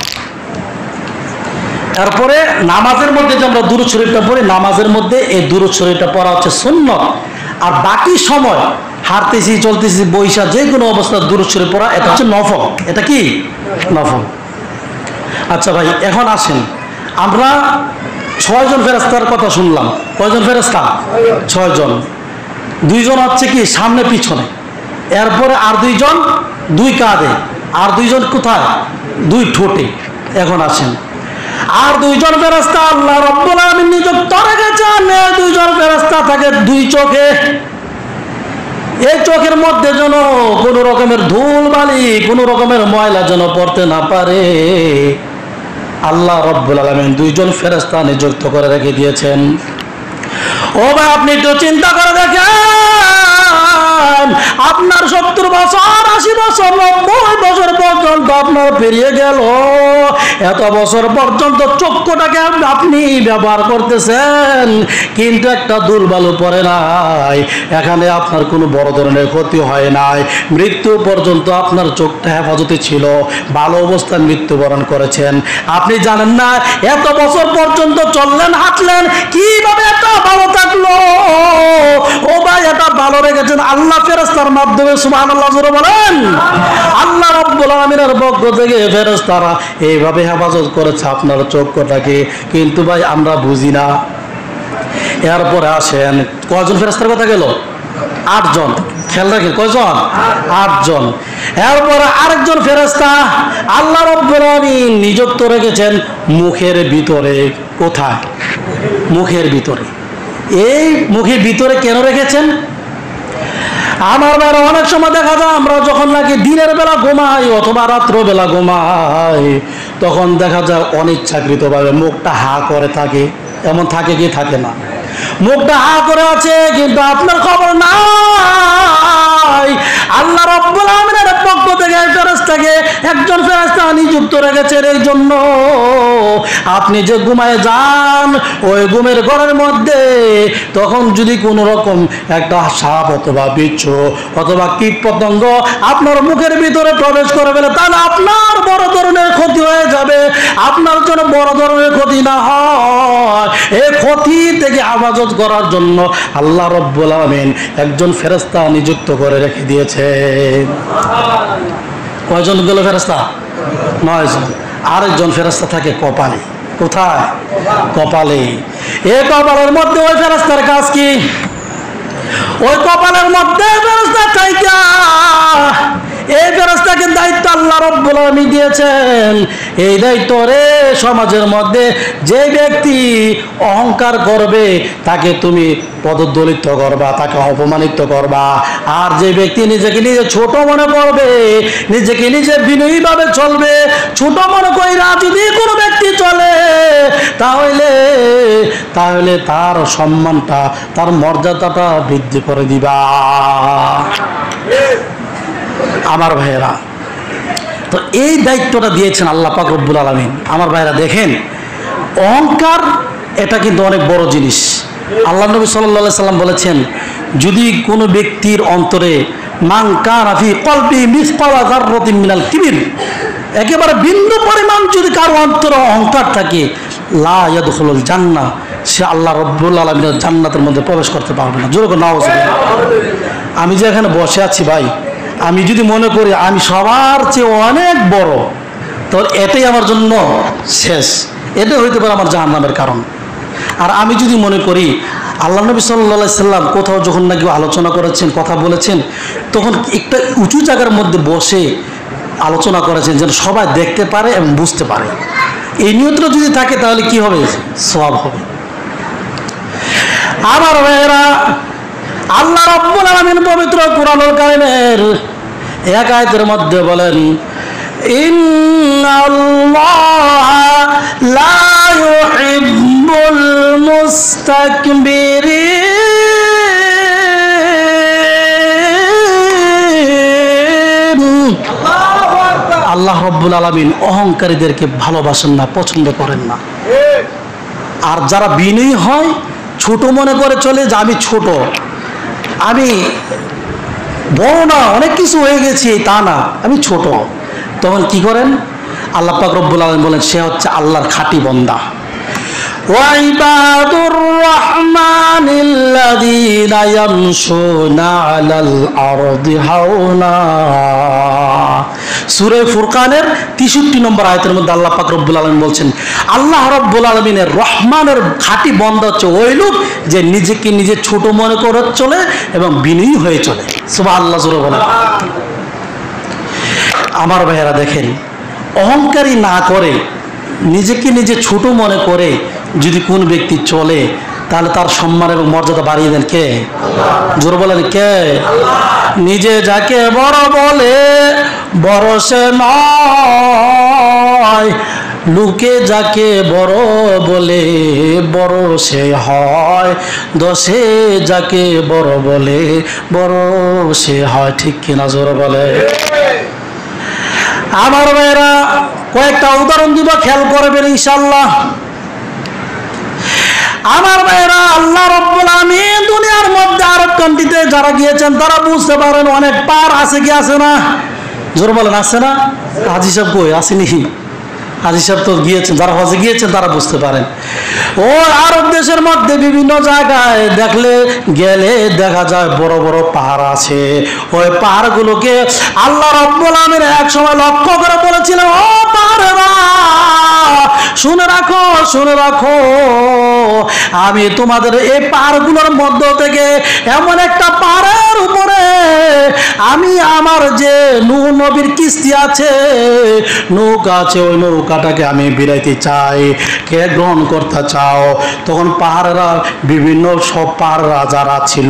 এরপরে নামাজের মধ্যে যে আমরা দুরূদ শরীফটা পড়ি, নামাজের মধ্যে এই দুরূদ শরীফটা পড়া হচ্ছে সুন্নত। আর বাকি সময় হাঁটতেছি, চলতেছি, বৈশা, যে কোনো অবস্থায় দুরূদ শরীফ পড়া এটা হচ্ছে নফল। এটা কি নফল? আচ্ছা ভাই, এখন আসেন, আমরা 6 জন ফেরেশতার কথা শুনলাম। কয়জন ফেরেশতা? 6 জন। 2 জন হচ্ছে কি সামনে পিছনে, এরপরে আর 2 জন 2 কাঁধে, আর 2 জন কোথায়? 2 ঠোঁটে। এখন আসেন, আর 2 জন ফেরেশতা আল্লাহ রাব্বুল আলামিন নিযুক্ত রেখেছেন। 2 জন ফেরেশতা থাকে 2 চোখে। এই চোখের মধ্যে যেন কোনো রকমের ধুল বালি, কোনো রকমের ময়লা যেন পড়তে না পারে, আল্লাহ রাব্বুল আলামিন 2 জন ফেরেশতা নিযুক্ত করে রেখে দিয়েছেন। ও ভাই, আপনি একটু চিন্তা করে দেখেন, আপনার 70 বছর, 80 বছর, 90 বছর পর্যন্ত আপনার পেরিয়ে গেল, এত বছর পর্যন্ত চক্ষুটাকে আপনি ব্যবহার করতেছেন, কিন্তু একটা দুর্বল পড়ে নাই, এখানে আপনার কোনো বড় ধরনের ক্ষতি হয় নাই, মৃত্যু পর্যন্ত আপনার চোখটা হেফাজতে ছিল, ভালো অবস্থায় মৃত্যুবরণ করেছেন। আপনি জানেন না এত বছর পর্যন্ত চললেন, হাঁটলেন, কিভাবে এত ভালো থাকলো? ও ভাই, এটা ভালো রেখেছেন আল্লাহ ফেরেশতার মাধ্যমে। সুবহানাল্লাহ জোরে বলেন। আল্লাহ রাব্বুল আলামিনের পক্ষ থেকে ফেরেশতারা এইভাবে হেফাজত করেছে আপনার চক্ষুটাকে, কিন্তু ভাই আমরা বুঝি না। এরপরে আসেন, কয়জন ফেরেশতার কথা গেল? 8 জন। খেয়াল রাখেন, কয়জন? 8 জন। এরপরে আরেকজন ফেরেশতা আল্লাহ রাব্বুল আলামিন নিযুক্ত রেখেছেন মুখের ভিতরে। কোথায়? মুখের ভিতরে। এই মুখের ভিতরে কেন রেখেছেন? আমার বেলা অনেক সময় দেখা যায় আমরা যখন নাকি দিনের বেলা ঘুমাই অথবা রাত্র বেলা ঘুমাই, তখন দেখা যায় অনিচ্ছাকৃতভাবে মুখটা হা করে থাকে। এমন থাকে কি থাকে না? মুখটা হা করে আছে, কিন্তু আপনার খবর নাই। আল্লাহ রাব্বুল আলামিনের পক্ষ থেকে ফেরেশতাকে একজন ফেরেশতা নিযুক্ত রেখেছেন এই জন্য, আপনি যে ঘুমায় যান ওই ঘুমের ঘরের মধ্যে তখন যদি কোনো রকম একটা সাপ অথবা বিচ্ছু অথবা কীট পতঙ্গ আপনার মুখের ভিতরে প্রবেশ করে ফেলে, তাহলে আপনার বড় ধরনের ক্ষতি হয়ে যাবে। আপনার জন্য বড় ধরনের ক্ষতি না হয়, এই ক্ষতি থেকে হেফাজত করার জন্য আল্লাহ রাব্বুল আলামিন একজন ফেরেশতা নিযুক্ত করে রেখে দিয়েছে। কয়জন গেল ফেরেশতা? 9 জন। আরেকজন ফেরেশতা থাকে কপালে। কোথায়? কপালে। এই কপালের মধ্যে ওই ফেরেশতার কাজ কি? ওই কপালের মধ্যে ফেরেশতা থাইকা এই ফেরেশতাকে দায়িত্ব আল্লাহ রাব্বুল আলামিন দিয়েছেন। এই দায়িত্বরে সমাজের মধ্যে যে ব্যক্তি অহংকার করবে তাকে তুমি পদদলিত করবা, তাকে অপমানিত করবা। আর যে ব্যক্তি নিজেকে নিজে ছোট মনে করবে, নিজেকে নিজে বিনয়ীভাবে চলবে, ছোট মনে কইরা যদি কোনো ব্যক্তি চলে, তাহলে তার সম্মানটা, তার মর্যাদাটা বৃদ্ধি করে দিবা। আমার ভাইয়েরা, তো এই দায়িত্বটা দিয়েছেন আল্লাহ পাক রব্বুল আলামিন। আমার ভাইয়েরা দেখেন, অহংকার এটা কিন্তু অনেক বড় জিনিস। আল্লাহ নবী সাল্লাল্লাহু আলাইহি সাল্লাম বলেছেন, যদি কোনো ব্যক্তির অন্তরে মান কানা ফি কলবি মিসকালা যাররাতিন মিনাল কিবর, একেবারে বিন্দু পরিমাণ যদি কারো অন্তরে অহংকার থাকে, লা ইয়াদখুলুল জান্নাহ, সে আল্লাহ রাব্বুল আলামিনের জান্নাতের মধ্যে প্রবেশ করতে পারবে না। জোরে নাউজুবিল্লাহ। আমি যে এখানে বসে আছি ভাই, আমি যদি মনে করি আমি সবার চেয়ে অনেক বড়, তো এটাই আমার জন্য শেষ, এটা হইতে পারে আমার জাহান্নামের কারণ। আর আমি যদি মনে করি আল্লাহ নবী সাল্লাল্লাহু আলাইহি সাল্লাম কোথাও যখন নাকি আলোচনা করেছেন, কথা বলেছেন, তখন একটা উঁচু জায়গার মধ্যে বসে আলোচনা করেছেন যেন সবাই দেখতে পারে এবং বুঝতে পারে। এই নিয়তটা যদি থাকে তাহলে কি হবে? সওয়াব হবে। আমার ভাইয়েরা, আল্লাহ রাব্বুল আলামিন পবিত্র কোরআনুল কারীমের এক আয়াতের মধ্যে বলেন, ইন্নাল্লাহা লা ইউহিব্বুল মুস্তাকবিরিন। আল্লাহ রাব্বুল আলামিন অহংকারীদেরকে ভালোবাসেন না, পছন্দ করেন না। আর যারা বিনয়ী হয়, ছোট মনে করে চলে যে আমি ছোট, আমি বড় না, অনেক কিছু হয়ে গেছি, তা না, আমি ছোট, তখন কি করেন? আল্লাহ পাক রব্বুল আলামিন বলেন সে হচ্ছে আল্লাহর খাঁটি বান্দা। ওয়াইবাদুর রাহমানিল্লাযীনা ইয়ামশুনা আলাল আরদি হাওনা। সূরা ফুরকানের 63 নম্বর আয়াতের মধ্যে আল্লাহ পাক রব্বুল আলামিন বলছেন আল্লাহ রব্বুল আলামিনের রহমানের খাঁটি বান্দা হচ্ছে ওই লোক যে নিজেকে নিজে ছোট মনে করে চলে এবং বিনয়ী হয়ে চলে। সুবহানাল্লাহ, জোরে বলেন। আমার ভাইয়েরা দেখেন, অহংকারী না করে নিজেকে নিজে ছোট মনে করে যদি কোন ব্যক্তি চলে, তাহলে তার সম্মান এবং মর্যাদা বাড়িয়ে দেন কে? জোরে বলেন কে? নিজে যাকে বড় বলে বড় সে নয়, লোকে যাকে বড় বলে বড় সে হয়, দশে যাকে বড় বলে বড় সে হয়। ঠিক কিনা? জোরে বলে। আমার ভাইয়েরা, কয়েকটা উদাহরণ দিব, খেয়াল করবেন ইনশাআল্লাহ। আমার ভাইয়েরা, আল্লাহ রাব্বুল আলামিন দুনিয়ার মধ্যে আরব কান্ট্রিতে যারা গিয়েছেন তারা বুঝতে পারেন অনেক পার আছে কি আছে না? জোরে বলেন, আছে না? হাজী সাহেব কই আসেনি? হাজী সাহেব তো গিয়েছেন, যারা হজে গিয়েছেন তারা বুঝতে পারেন। ও আরব দেশের মধ্যে বিভিন্ন জায়গায় গেলে দেখা যায় বড় বড় পাহাড় আছে। ওই পাহাড়গুলোকে আল্লাহ রাব্বুল আলামিন এক সময় লক্ষ্য করে বলেছিলেন, ও পাহাড়েরা, শুনে রাখো, শুনে রাখো, আমি তোমাদের এই পাহাড়গুলোর মধ্য থেকে এমন একটা পাহাড়ের উপরে আমি আমার যে নূহ নবীর কিস্তি আছে, নৌকা আছে, ওই নৌকাটাকে আমি বিরাইতে চাই, কে গ্রহণ করতে চাও? তখন পাহাড়েরা, বিভিন্ন সব পাহাড়েরা যারা ছিল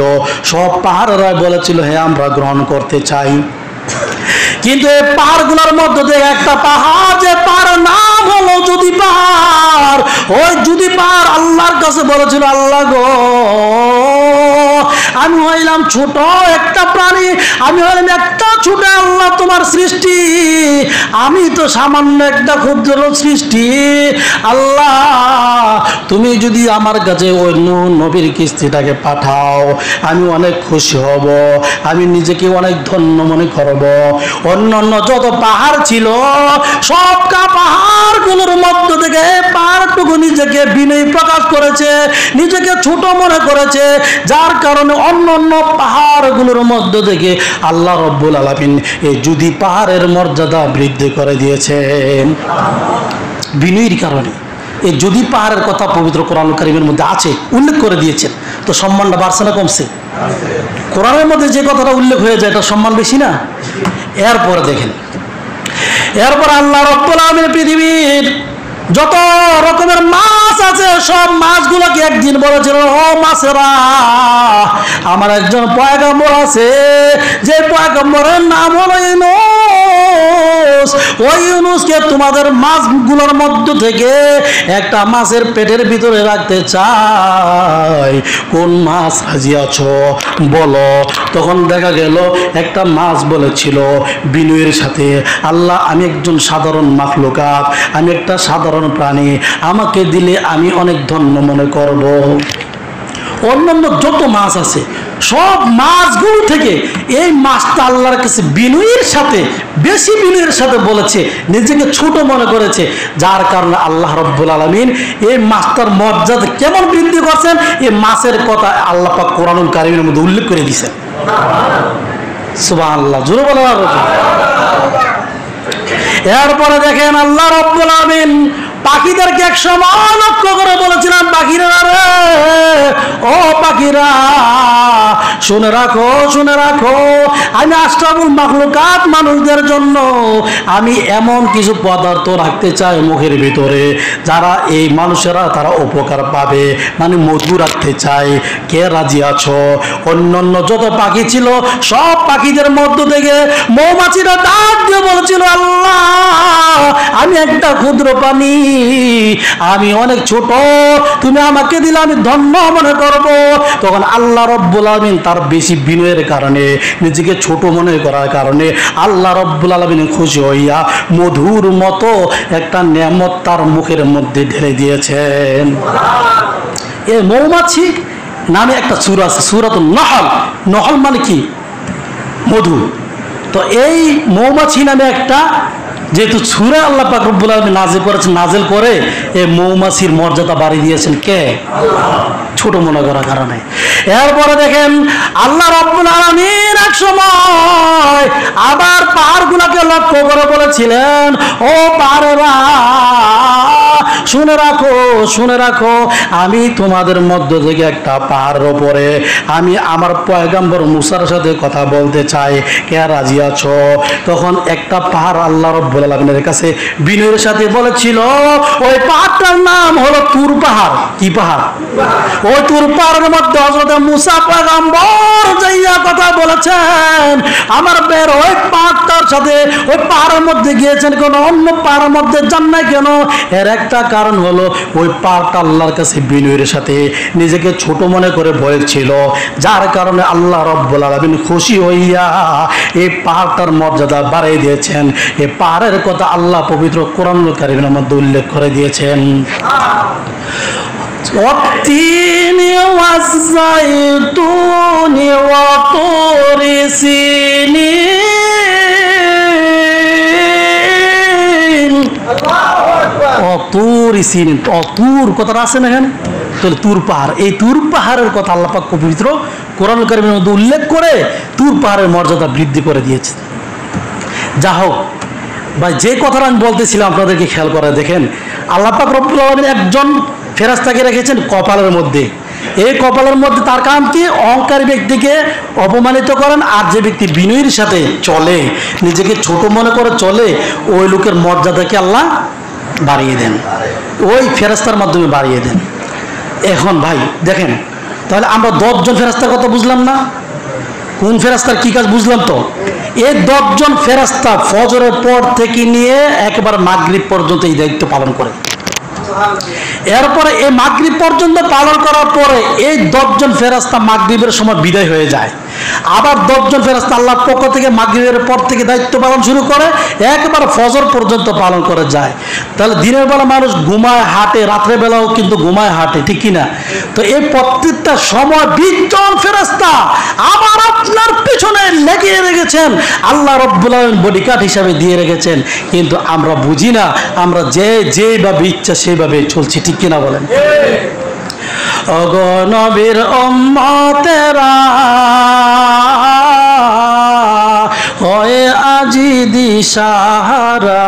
সব পাহাড়েরা বলেছিল হ্যাঁ আমরা গ্রহণ করতে চাই। কিন্তু এই পাহাড়গুলোর মধ্যে থেকে একটা পাহাড়, যে পাহাড়ের নাম হলো যদি পাহাড়, ওই যদি পাহাড় আল্লাহর কাছে বলেছিল, আল্লাহ গো, আমি হইলাম ছোট একটা প্রাণী, আমি হইলাম একটা ছোট, আল্লাহ তোমার সৃষ্টি, আমি তো সামান্য একটা ক্ষুদ্র সৃষ্টি, আল্লাহ তুমি যদি আমার কাছে ওই নূহ নবীর কিস্তিটাকে পাঠাও, আমি অনেক খুশি হব, আমি নিজেকে অনেক ধন্য মনে করব। অন্যান্য যত পাহাড় ছিল সব পাহাড়গুলোর মধ্য থেকে পাহাড়টুকু নিজেকে বিনয়ী প্রকাশ করেছে, নিজেকে ছোট মনে করেছে, যার কারণে অন্যান্য পাহাড়গুলোর মধ্য থেকে আল্লাহ রাব্বুল আলামিন এই যদি পাহাড়ের মর্যাদা বৃদ্ধি করে দিয়েছেন বিনয়ীর কারণে। এই যদি পাহাড়ের কথা পবিত্র কোরআনুল কারীমের মধ্যে আছে, উল্লেখ করে দিয়েছেন, তো সম্মানটা বাড়ছে না কমছে? কোরআনের মধ্যে যে কথাটা উল্লেখ হয়ে যায়, এটা সম্মান বেশি না? এরপরে দেখেন, এরপর আল্লাহ রাব্বুল আলামিন পৃথিবীর যত রকমের মাছ আছে সব মাছগুলোকে একদিন বলেছিল, ও মাছেরা, আমার একজন পয়গম্বর আছে, যে পয়গম্বরের নাম হলো ইউনূস, ওই ইউনূসকে তোমাদের মাছগুলোর মধ্য থেকে একটা মাছের পেটের ভিতরে রাখতে চাই, কোন মাছ রাজি আছো বলো? তখন দেখা গেল একটা মাছ বলেছিল বিনয়ের সাথে, আল্লাহ আমি একজন সাধারণ মাখলুকাত, আমি একটা সাধারণ প্রাণী, আমাকে দিলে আমি অনেক ধন্য মনে করব। অন্যান্য যত মাছ আছে সব মাছগুলো থেকে এই মাছটা আল্লাহর কাছে বিনয়ের সাথে, বেশি বিনয়ের সাথে বলেছে, নিজেকে ছোট মনে করেছে, যার কারণে আল্লাহ রাব্বুল আলামিন এই মাছটার মর্যাদা কেমন বৃদ্ধি করছেন, এই মাছের কথা আল্লাহ পাক কোরআনুল কারীমের মধ্যে উল্লেখ করে দিয়েছেন। সুবহানাল্লাহ, জোরে বলেন। এরপরে দেখেন আল্লাহ রাব্বুল আলামিন পাখিদেরকে এক সময় লক্ষ্য করে বলেছিলাম, পাখিরা রে, ও পাখিরা, শুনে রাখো, শুনে রাখো, আমি আশরাফুল মাখলুকাত মানুষদের জন্য আমি এমন কিছু পদার্থ রাখতে চাই মুখের ভিতরে, যারা এই মানুষেরা তারা উপকার পাবে, মানে মধু রাখতে চাই। কে রাজি আছো? অন্যান্য যত পাখি ছিল সব পাখিদের মধ্য থেকে মৌমাছিরা ডাক দিয়ে বলেছিল, আল্লাহ, আমি একটা ক্ষুদ্র প্রাণী, আমি অনেক ছোট, তুমি আমাকে দিলে আমি ধন্য মনে করব। তখন আল্লাহ রব্বুল আলামিন তার বেশি বিনয়ের কারণে, নিজেকে ছোট মনে করার কারণে আল্লাহ রব্বুল আলামিন খুশি হইয়া মধুর মতো একটা নেয়ামত তার মুখের মধ্যে ঢেলে দিয়েছেন। এই মৌমাছি নামে একটা সূরা আছে, সূরাতুন নাহল। নহল মানে কি? মধু। তো এই মৌমাছি নামে একটা যেহেতু সূরা আল্লাহ পাক রব্বুল আলামিন নাজিল করেছেন, নাজিল করে এই মৌমাছির মর্যাদা বাড়িয়ে দিয়েছেন কে? ছোট মনে করার কারণে। এরপরে দেখেন আল্লাহ রাব্বুল আলামিন এক সময় আবার পাহাড়গুলোকে লক্ষ্য করে বলেছিলেন, ও পাহাড়েরা, শুনে রাখো, শুনে রাখো, আমি তোমাদের মধ্য থেকে একটা পাহাড়ের উপরে আমি আমার পয়গম্বর মুসার সাথে কথা বলতে চাই, কে রাজি আছো? তখন একটা পাহাড় আল্লাহ রাব্বুল আলামিনের কাছে বিনয়ের সাথে বলেছিল, ওই পাহাড়টার নাম হলো তুর পাহাড়। কি পাহাড়? ওই তুর পাহাড়ের মধ্যে হযরত মুসা পয়গম্বর যাইয়া কথা বলেছেন। আমার বের ওই পাহাড়টার সাথে, ওই পাহাড়ের মধ্যে গিয়েছেন কেন, অন্য পাহাড়ের মধ্যে যান নাই কেন? এর একটা কারণ হলো ওই পাহাড়টা আল্লাহর কাছে বিনয়ের সাথে নিজেকে ছোট মনে করে বলেছিল, যার কারণে আল্লাহ রাব্বুল আলামিন খুশি হইয়া এই পাহাড়টার মর্যাদা বাড়িয়ে দিয়েছেন। এই পাহাড়ের কথা আল্লাহ পবিত্র কোরআনুল কারীমের মধ্যে উল্লেখ করে দিয়েছেন। والتين والزيتون وطور سينين। অতুর সিনিন, অতুর কথাটা আছে না এখানে? তাহলে তুর পাহাড়, এই তুর পাহাড়ের কথা আল্লাহ পাক পবিত্র কোরআনুল কারীমের মধ্যে উল্লেখ করে তুর পাহাড়ের মর্যাদা বৃদ্ধি করে দিয়েছে। যা হোক ভাই, যে কথাটা আমি বলতেছিলাম আপনাদেরকে খেয়াল করে দেখেন, আল্লাহ পাক রব্বুল আলামিন একজন ফেরেশতাকে রেখেছেন কপালের মধ্যে। এই কপালের মধ্যে তার কাম কি? অহংকারী ব্যক্তিকে অপমানিত করেন, আর যে ব্যক্তি বিনয়ের সাথে চলে, নিজেকে ছোট মনে করে চলে, ওই লোকের মর্যাদাকে আল্লাহ বাড়িয়ে দেন, ওই ফেরেশতার মাধ্যমে বাড়িয়ে দেন। এখন ভাই দেখেন, তাহলে আমরা 10 জন ফেরেশতার কথা বুঝলাম না? কোন ফেরেশতার কি কাজ বুঝলাম তো? এই 10 জন ফেরেশতা ফজরের পর থেকে নিয়ে একবার মাগরিব পর্যন্ত এই দায়িত্ব পালন করে। এরপরে এই মাগরিব পর্যন্ত পালন করার পরে এই 10 জন ফেরেশতা মাগরিবের সময় বিদায় হয়ে যায়। আবার 10 জন ফেরেশতা আল্লাহর পক্ষ থেকে মাগরিবের পর থেকে দায়িত্ব পালন শুরু করে, একবার ফজর পর্যন্ত পালন করে যায়। তাহলে দিনের বেলা মানুষ ঘুমায় হাঁটে, রাত্রে বেলাও কিন্তু ঘুমায় হাঁটে, ঠিক কিনা? তো এই প্রত্যেকটা সময় 20 জন ফেরেশতা আবার আপনার পিছনে লেগে রেখেছেন, আল্লাহ রাব্বুল আলামিন বডিগার্ড হিসাবে দিয়ে রেখেছেন। কিন্তু আমরা বুঝি না, আমরা যেভাবে ইচ্ছা সেভাবে চলছি, ঠিক কিনা বলেন? ওগো নবীর উম্মতেরা, হয়ে আজি দিশাহারা,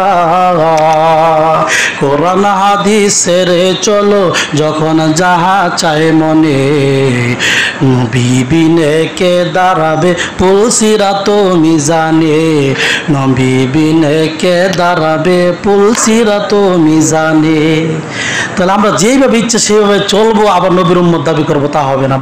কোরআন হাদিসের চলো যখন যাহা চায় মনে, নবী বিনে কে দাঁড়াবে পুলসিরাত মিজানে, নবী বিনে কে দাঁড়াবে পুলসিরাত মিজানে। তাহলে আমরা যেইভাবে ইচ্ছে সেইভাবে চলবো, আবার নবীর উম্মত দাবি করবো, তা হবে না।